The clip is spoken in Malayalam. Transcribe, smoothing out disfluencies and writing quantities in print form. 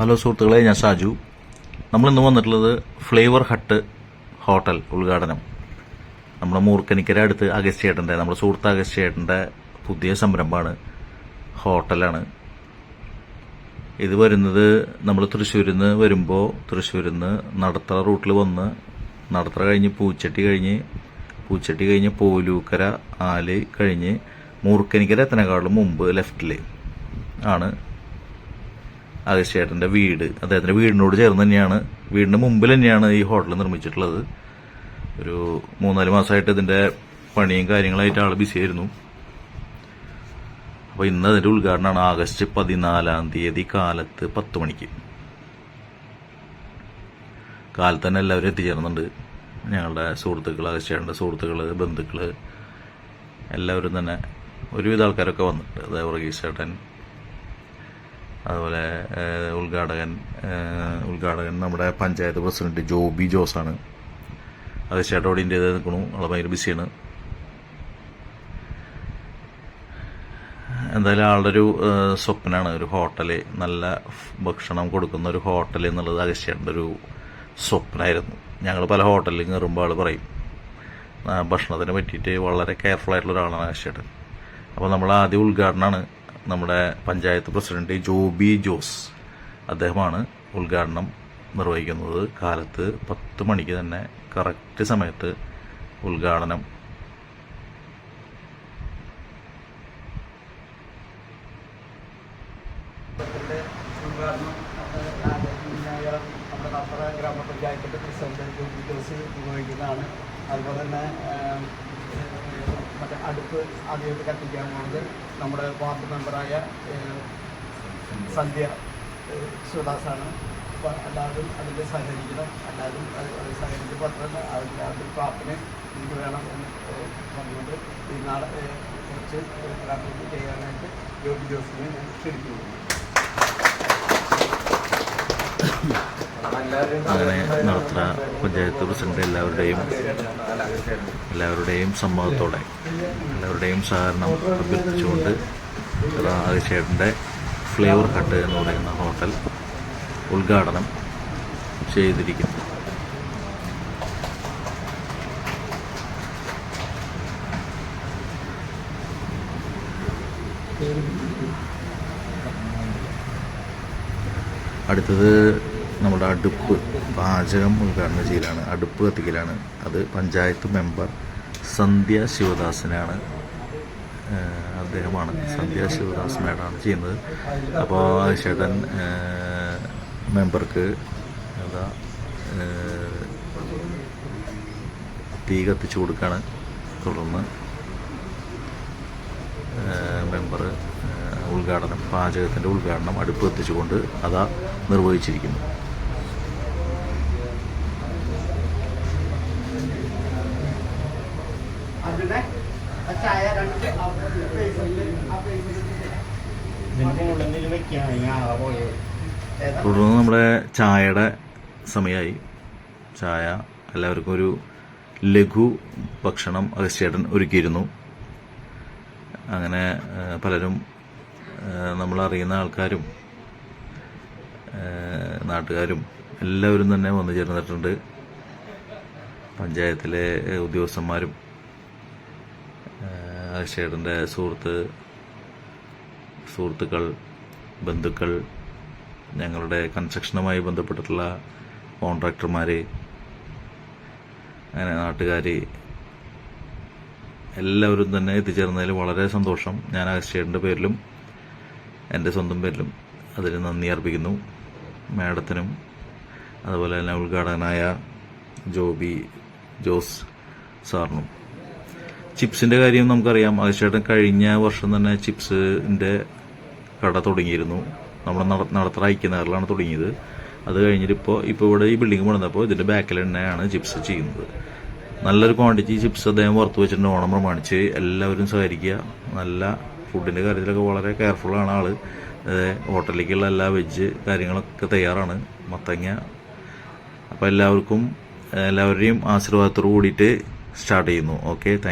ഹലോ സുഹൃത്തുക്കളെ, ഞാൻ ഷാജു. നമ്മളിന്ന് വന്നിട്ടുള്ളത് ഫ്ലേവർ ഹട്ട് ഹോട്ടൽ ഉദ്ഘാടനം. നമ്മുടെ മൂർക്കനിക്കര അടുത്ത് അഗസ്റ്റ്യേട്ടൻ്റെ, നമ്മുടെ സുഹൃത്ത് അഗസ്റ്റ്യേട്ടൻ്റെ പുതിയ സംരംഭമാണ്, ഹോട്ടലാണ്. ഇത് വരുന്നത് നമ്മൾ തൃശ്ശൂരിൽ നിന്ന് വരുമ്പോൾ തൃശ്ശൂരിൽ നിന്ന് നടത്തറ റൂട്ടിൽ വന്ന് നടത്തറ കഴിഞ്ഞ് പൂച്ചട്ടി കഴിഞ്ഞ് പോലൂക്കര ആല് കഴിഞ്ഞ് മൂർക്കനിക്കര എത്തനേക്കാളും മുമ്പ് ലെഫ്റ്റിൽ ആണ് അഗസ്റ്റ്യേട്ടൻ്റെ വീട്. അദ്ദേഹത്തിൻ്റെ വീടിനോട് ചേർന്ന് തന്നെയാണ്, വീടിൻ്റെ മുമ്പിൽ തന്നെയാണ് ഈ ഹോട്ടൽ നിർമ്മിച്ചിട്ടുള്ളത്. ഒരു 3-4 മാസമായിട്ട് ഇതിൻ്റെ പണിയും കാര്യങ്ങളായിട്ട് ആൾ ബിസി ആയിരുന്നു. അപ്പോൾ ഇന്ന് അതിൻ്റെ ഉദ്ഘാടനമാണ്. ആഗസ്റ്റ് 14 കാലത്ത് 10 മണിക്ക്. കാലത്ത് തന്നെ എല്ലാവരും എത്തിച്ചേർന്നുണ്ട്. ഞങ്ങളുടെ സുഹൃത്തുക്കൾ, അഗസ്റ്റ്യേട്ടൻ്റെ സുഹൃത്തുക്കൾ, ബന്ധുക്കൾ എല്ലാവരും തന്നെ, ഒരുവിധ ആൾക്കാരൊക്കെ വന്നിട്ടുണ്ട്. അതായത് വർഗീസ് ചേട്ടൻ, അതുപോലെ ഉദ്ഘാടകൻ നമ്മുടെ പഞ്ചായത്ത് പ്രസിഡന്റ് ജോബി ജോസാണ്. അഗസ്റ്റ്യേട്ടൻ അവിടെ ഇന്ത്യ നിൽക്കണു, ആളെ ഭയങ്കര ബിസിയാണ്. എന്തായാലും ആളുടെ ഒരു സ്വപ്നമാണ് ഒരു ഹോട്ടല്, നല്ല ഭക്ഷണം കൊടുക്കുന്ന ഒരു ഹോട്ടൽ എന്നുള്ളത് അഗസ്റ്റ്യേട്ടൻ്റെ ഒരു സ്വപ്നമായിരുന്നു. ഞങ്ങൾ പല ഹോട്ടലിൽ കയറുമ്പോൾ ആൾ പറയും, ഭക്ഷണത്തിനെ പറ്റിയിട്ട് വളരെ കെയർഫുൾ ആയിട്ടുള്ള ഒരാളാണ് അഗസ്റ്റ്യേട്ടൻ. അപ്പോൾ നമ്മൾ ആദ്യ ഉദ്ഘാടനമാണ് നമ്മുടെ പഞ്ചായത്ത് പ്രസിഡന്റ് ജോബി ജോസ്, അദ്ദേഹമാണ് ഉദ്ഘാടനം നിർവഹിക്കുന്നത്. കാലത്ത് 10 മണിക്ക് തന്നെ കറക്റ്റ് സമയത്ത് ഉദ്ഘാടനം. നമ്മുടെ നടത്തറ ഗ്രാമപഞ്ചായത്തിൻ്റെ പ്രസിഡന്റ് ജോബി ജോസ് നിർവഹിക്കുന്നതാണ്. അതുപോലെ തന്നെ മറ്റേ അടുപ്പ് ആദ്യമായിട്ട് കത്തിക്കാൻ പോകുന്നത് നമ്മുടെ വാർഡ് മെമ്പറായ സന്ധ്യ ശിവദാസാണ്. അപ്പോൾ എല്ലാവരും അതിൽ സഹകരിക്കണം, എല്ലാവരും സഹകരിച്ച് പത്രമല്ല അതിൻ്റെ പ്രാർത്ഥന ഇത് വേണം എന്ന് പറഞ്ഞുകൊണ്ട് ഈ നാളെ കുറച്ച് പ്രാർത്ഥന ചെയ്യാനായിട്ട് ജോബി ജോസിനെ ഞാൻ ക്ഷണിക്കുന്നു. അങ്ങനെ നടത്തറ പഞ്ചായത്ത് പ്രസിഡന്റ് എല്ലാവരുടെയും സമ്മതത്തോടെ, എല്ലാവരുടെയും സഹകരണം അഭ്യർത്ഥിച്ചുകൊണ്ട് അഗസ്റ്റ്യേട്ടൻ്റെ ഫ്ലേവർ ഹട്ട് എന്ന് പറയുന്ന ഹോട്ടൽ ഉദ്ഘാടനം ചെയ്തിരിക്കുന്നു. അടുത്തത് നമ്മുടെ അടുപ്പ് പാചകം ഉദ്ഘാടനം ചെയ്യലാണ്, അടുപ്പ് കത്തിക്കലാണ്. അത് പഞ്ചായത്ത് മെമ്പർ സന്ധ്യ ശിവദാസനാണ്, അദ്ദേഹമാണ്, സന്ധ്യ ശിവദാസ് മേഡാണ് ചെയ്യുന്നത്. അപ്പോൾ ചേട്ടൻ മെമ്പർക്ക് എന്താ തീ കത്തിച്ചു കൊടുക്കുകയാണ്. തുടർന്ന് മെമ്പർ ഉദ്ഘാടനം, പാചകത്തിൻ്റെ ഉദ്ഘാടനം അടുപ്പ് കത്തിച്ചുകൊണ്ട് അതാ നിർവഹിച്ചിരിക്കുന്നു. തുടർന്ന് നമ്മുടെ ചായയുടെ സമയമായി. ചായ എല്ലാവർക്കും ഒരു ലഘു ഭക്ഷണം അഗസ്റ്റ്യേട്ടൻ ഒരുക്കിയിരുന്നു. അങ്ങനെ പലരും, നമ്മളറിയുന്ന ആൾക്കാരും നാട്ടുകാരും എല്ലാവരും തന്നെ വന്നു ചേർന്നിട്ടുണ്ട്. പഞ്ചായത്തിലെ ഉദ്യോഗസ്ഥന്മാരും അഗസ്റ്റ്യേട്ടൻ്റെ സുഹൃത്തുക്കൾ, ബന്ധുക്കൾ, ഞങ്ങളുടെ കൺസ്ട്രക്ഷനുമായി ബന്ധപ്പെട്ടിട്ടുള്ള കോൺട്രാക്ടർമാർ, അങ്ങനെ നാട്ടുകാർ എല്ലാവരും തന്നെ എത്തിച്ചേർന്നതിൽ വളരെ സന്തോഷം. ഞാൻ അഗസ്റ്റ്യേട്ടൻ്റെ പേരിലും എൻ്റെ സ്വന്തം പേരിലും അതിൽ നന്ദി അർപ്പിക്കുന്നു. മാഡത്തിനും അതുപോലെ തന്നെ ഉദ്ഘാടകനായ ജോബി ജോസ് സാറിനും. ചിപ്സിൻ്റെ കാര്യം നമുക്കറിയാം. അഗസ്റ്റ്യേട്ടൻ കഴിഞ്ഞ വർഷം തന്നെ ചിപ്സിൻ്റെ കട തുടങ്ങിയിരുന്നു. നമ്മുടെ നടത്തറ ഐക്യനഗറിലാണ് തുടങ്ങിയത്. അത് കഴിഞ്ഞിട്ട് ഇപ്പോൾ ഇവിടെ ഈ ബിൽഡിംഗ് പണിതപ്പോൾ ഇതിൻ്റെ ബാക്കിൽ തന്നെയാണ് ചിപ്സ് ചെയ്യുന്നത്. നല്ലൊരു ക്വാണ്ടിറ്റി ചിപ്സ് അദ്ദേഹം വറുത്ത് വെച്ചിട്ടുണ്ട്. ഓണം പ്രമാണിച്ച് എല്ലാവരും സഹകരിക്കുക. നല്ല ഫുഡിൻ്റെ കാര്യത്തിലൊക്കെ വളരെ കെയർഫുള്ളാണ് ആൾ. ഹോട്ടലിലേക്കുള്ള എല്ലാ വെജ് കാര്യങ്ങളൊക്കെ തയ്യാറാണ്, മത്തങ്ങ. അപ്പോൾ എല്ലാവരുടെയും ആശീർവാദത്തോടു കൂടിയിട്ട് സ്റ്റാർട്ട് ചെയ്യുന്നു. Okay, thank you.